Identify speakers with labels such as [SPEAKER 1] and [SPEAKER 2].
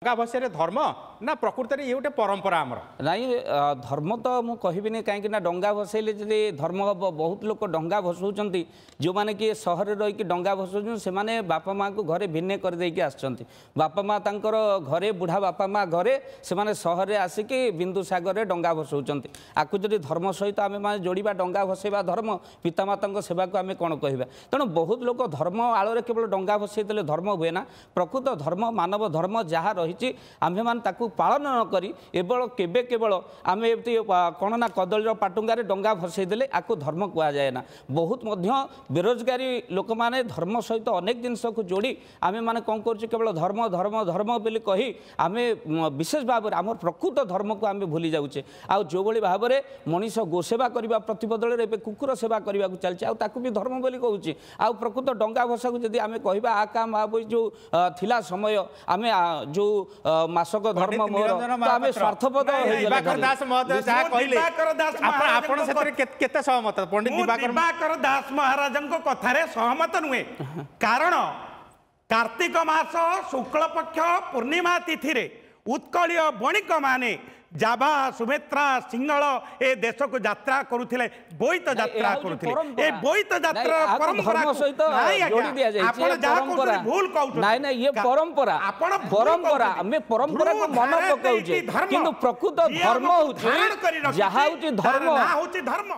[SPEAKER 1] डंगा भसेरे धर्म ना प्रकृत ये गोटे परंपरा आमर
[SPEAKER 2] नाई धर्म तो मुझे कहबिनी कहीं डंगा भसैले जदि धर्म हम बहुत लोग डंगा भसौं जो मैंने कि सहर रही डंगा भसौं से मैंने बापा माँ को घरे भिन्न करदेकी आसुँच बापा माँ तांकर घरे बुढ़ा बापा माँ घरे से सहर आसिकी बिंदुसागर डंगा भसौं आपको जब धर्म सहित आम मैंने जोड़ा डंगा भसैवा धर्म पितामाता सेवा को आम कौन कह तेणु बहुत लोग धर्म आलोरे केवल डंगा भसैदे धर्म हुए ना प्रकृत धर्म मानव धर्म जहाँ रही आम्भे मान ताकू पालन न करी केवल केवल आम एमती कौन ना कदली पाटुंगारे डंगा भसईदेले आपको धर्म कहुए ना बहुत बेरोजगारी लोक मैंने धर्म सहित अनेक जिनस को जोड़ी आम मैंने कौन कर केवल धर्म धर्म धर्म बोली कही आम विशेष भाव में आम प्रकृत धर्म को आम भूली जाऊे आ जो भाव में मनीष गोसेवा करने प्रतिबदल में कुकुर सेवा करने को चलती आकू भी धर्म बोली कहूँ आ प्रकृत डंगा भसा को जब आम कह आ काम जो थिला समय आम जो मासक धर्म मोर तो आम स्वार्थपद
[SPEAKER 1] दिवाकर दास महोदय जहाँ कहले केते सहमत पंडित
[SPEAKER 3] दिवाकर दास महाराज कथारे सहमत नुहे कारण कार्तिक मास शुक्ल पक्ष पूर्णिमा तिथि रे उत्कलीय बणिक माने जाभा सुमित्रा सिंहल ए देश को यात्रा करुथिले बोईत यात्रा करुथिले ए बोईत यात्रा परंपरा
[SPEAKER 2] सहित जोड़ी दिया जाय परंपरा
[SPEAKER 3] भूल कहू
[SPEAKER 2] नहीं नहीं ये परंपरा परंपरा हमें परंपरा को मन पकाउछे किंतु प्रकृत धर्म होछि जहा होछि धर्म
[SPEAKER 3] ना होछि धर्म।